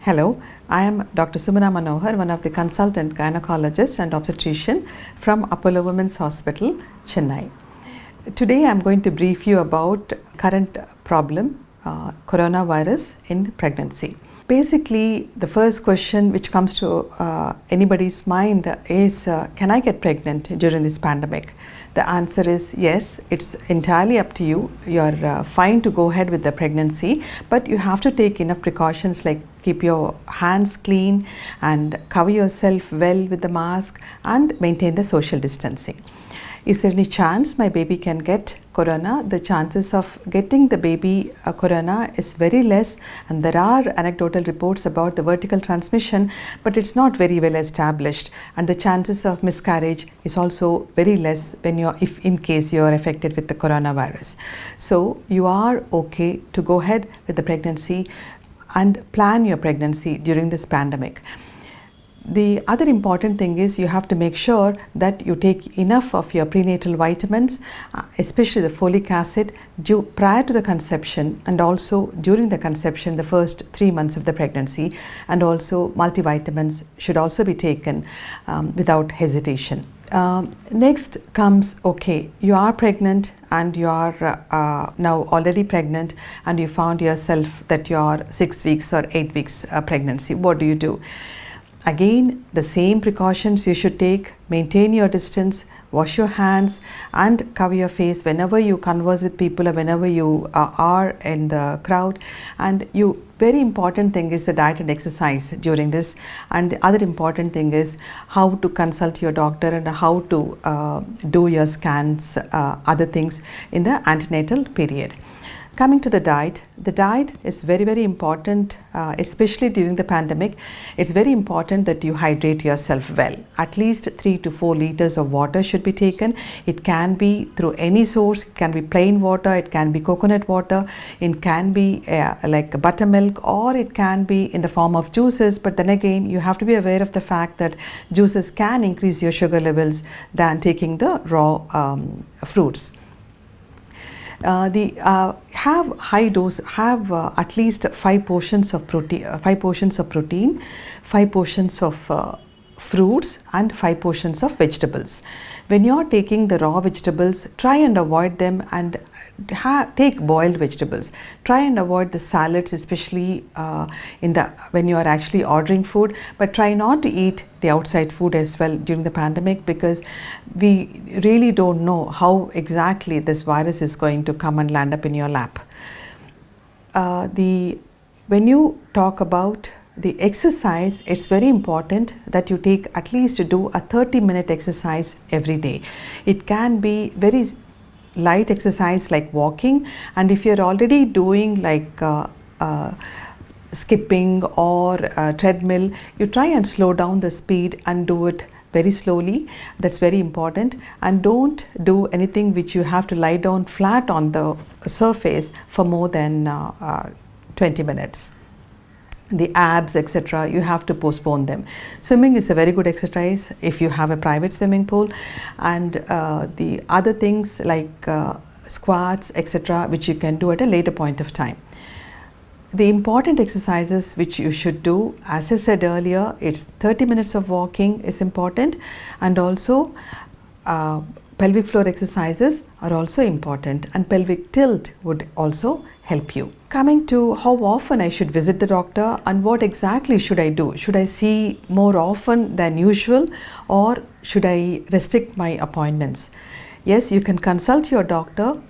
Hello, I am Dr. Sumana Manohar, one of the consultant gynecologists and obstetrician from Apollo Women's Hospital, Chennai. Today I am going to brief you about current problem, coronavirus in pregnancy. Basically, the first question which comes to anybody's mind is, can I get pregnant during this pandemic? The answer is yes, it's entirely up to you. You're fine to go ahead with the pregnancy, but you have to take enough precautions like keep your hands clean and cover yourself well with the mask and maintain the social distancing. Is there any chance my baby can get corona? The chances of getting the baby corona is very less, and there are anecdotal reports about the vertical transmission, but it's not very well established, and the chances of miscarriage is also very less when if in case you are affected with the coronavirus. So you are okay to go ahead with the pregnancy and plan your pregnancy during this pandemic. The other important thing is you have to make sure that you take enough of your prenatal vitamins, especially the folic acid, prior to the conception and also during the conception, the first 3 months of the pregnancy, and also multivitamins should also be taken without hesitation. Next comes, okay, you are pregnant and you are now already pregnant and you found yourself that you are 6 weeks or 8 weeks pregnancy. What do you do? Again, the same precautions you should take. Maintain your distance, wash your hands and cover your face whenever you converse with people or whenever you are in the crowd. And very important thing is the diet and exercise during this. And the other important thing is how to consult your doctor and how to do your scans, other things in the antenatal period. Coming to the diet is very, very important, especially during the pandemic. It's very important that you hydrate yourself well. At least 3 to 4 liters of water should be taken. It can be through any source. It can be plain water, it can be coconut water, it can be like buttermilk, or it can be in the form of juices. But then again, you have to be aware of the fact that juices can increase your sugar levels than taking the raw fruits. Have high dose, have at least 5 portions of protein, 5 portions of fruits and 5 portions of vegetables. When you are taking the raw vegetables, try and avoid them and take boiled vegetables. Try and avoid the salads, especially when you are actually ordering food, but try not to eat the outside food as well during the pandemic, because we really don't know how exactly this virus is going to come and land up in your lap. When you talk about the exercise, it's very important that you take at least do a 30-minute exercise every day. It can be very light exercise like walking, and if you're already doing like skipping or treadmill, you try and slow down the speed and do it very slowly. That's very important. And don't do anything which you have to lie down flat on the surface for more than 20 minutes. The abs, etc., you have to postpone them. Swimming is a very good exercise if you have a private swimming pool, and the other things like squats, etc., which you can do at a later point of time. The important exercises which you should do, as I said earlier, it's 30 minutes of walking is important, and also pelvic floor exercises are also important, and pelvic tilt would also help you. Coming to how often I should visit the doctor and what exactly should I do? Should I see more often than usual, or should I restrict my appointments? Yes, you can consult your doctor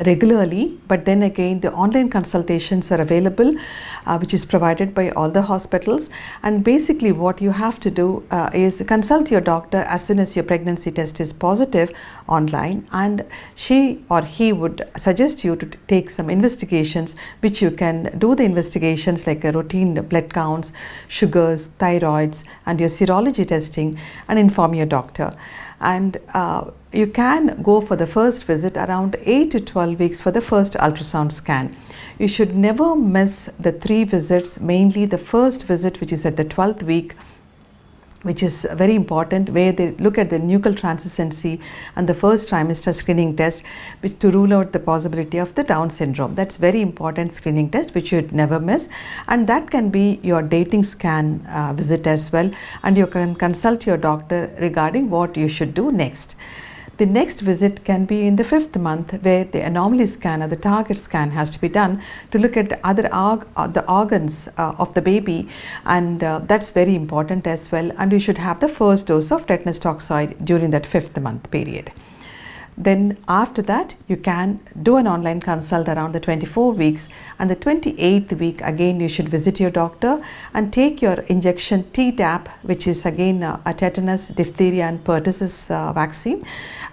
regularly, but then again the online consultations are available, which is provided by all the hospitals. And basically what you have to do is consult your doctor as soon as your pregnancy test is positive online, and she or he would suggest you to take some investigations, which you can do the investigations like a routine blood counts, sugars, thyroids, and your serology testing, and inform your doctor. And you can go for the first visit around 8 to 12 weeks for the first ultrasound scan. You should never miss the 3 visits, mainly the first visit, which is at the 12th week, which is very important, where they look at the nuchal translucency and the first trimester screening test, which to rule out the possibility of the Down syndrome. That's very important screening test which you should never miss, and that can be your dating scan visit as well, and you can consult your doctor regarding what you should do next. The next visit can be in the 5th month, where the anomaly scan or the target scan has to be done to look at the organs of the baby, and that's very important as well, and you should have the first dose of tetanus toxoid during that 5th month period. Then after that, you can do an online consult around the 24 weeks, and the 28th week again you should visit your doctor and take your injection Tdap, which is again a tetanus, diphtheria and pertussis vaccine,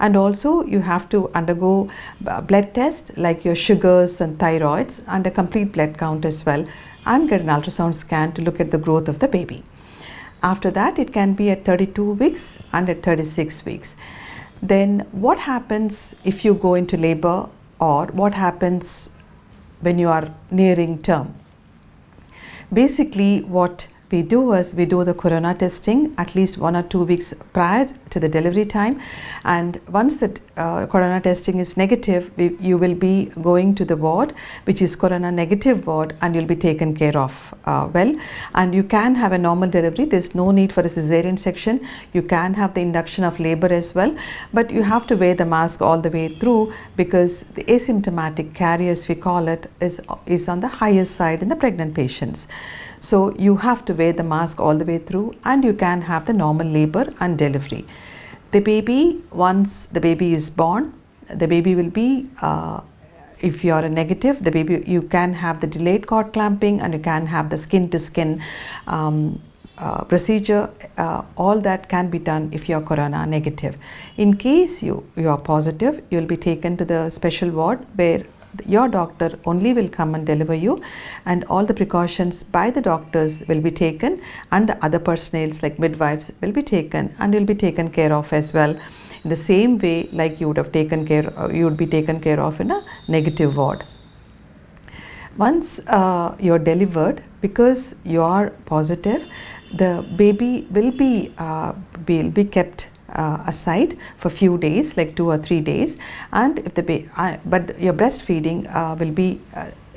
and also you have to undergo blood test like your sugars and thyroids and a complete blood count as well, and get an ultrasound scan to look at the growth of the baby. After that, it can be at 32 weeks and at 36 weeks. Then what happens if you go into labor, or what happens when you are nearing term? Basically, what we do is we do the corona testing at least 1 or 2 weeks prior to the delivery time, and once that corona testing is negative, you will be going to the ward which is corona negative ward, and you'll be taken care of well, and you can have a normal delivery. There's no need for a cesarean section. You can have the induction of labor as well, but you have to wear the mask all the way through, because the asymptomatic carriers, we call it, is on the higher side in the pregnant patients. So you have to wear the mask all the way through, and you can have the normal labor and delivery. The baby, once the baby is born, the baby will be, if you are a negative, the baby, you can have the delayed cord clamping, and you can have the skin to skin procedure. All that can be done if you are corona negative. In case you are positive, you will be taken to the special ward where your doctor only will come and deliver you, and all the precautions by the doctors will be taken, and the other personnel like midwives will be taken, and you'll be taken care of as well in the same way like you would have taken care, you would be taken care of in a negative ward. Once you're delivered, because you are positive, the baby will be kept aside for few days, like 2 or 3 days, and if the but your breastfeeding will be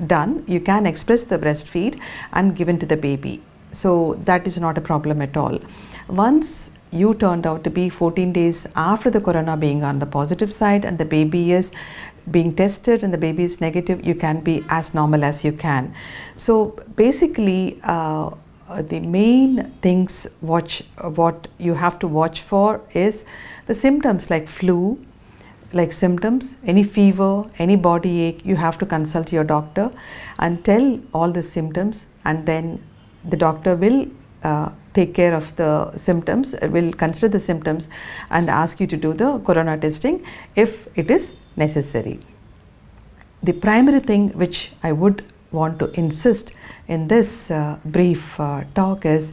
done. You can express the breastfeed and given to the baby, so that is not a problem at all. Once you turned out to be 14 days after the corona being on the positive side, and the baby is being tested and the baby is negative, you can be as normal as you can. So basically the main things what you have to watch for is the symptoms like flu, like symptoms, any fever, any body ache. You have to consult your doctor and tell all the symptoms, and then the doctor will take care of the symptoms, will consider the symptoms and ask you to do the corona testing if it is necessary. The primary thing which I would want to insist in this brief talk is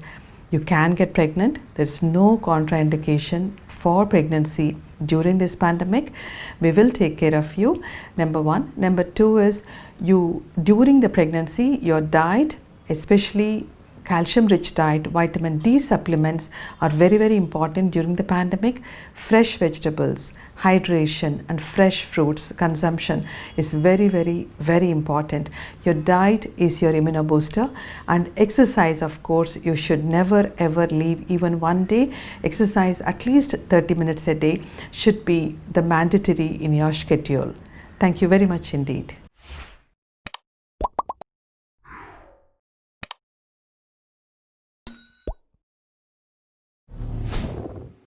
you can get pregnant. There's no contraindication for pregnancy during this pandemic. We will take care of you, number one. Number two is, you during the pregnancy, your diet, especially calcium rich diet, vitamin D supplements are very, very important during the pandemic. Fresh vegetables, hydration and fresh fruits consumption is very, very, very important. Your diet is your immunobooster, and exercise, of course, you should never ever leave even one day. Exercise at least 30 minutes a day should be the mandatory in your schedule. Thank you very much indeed.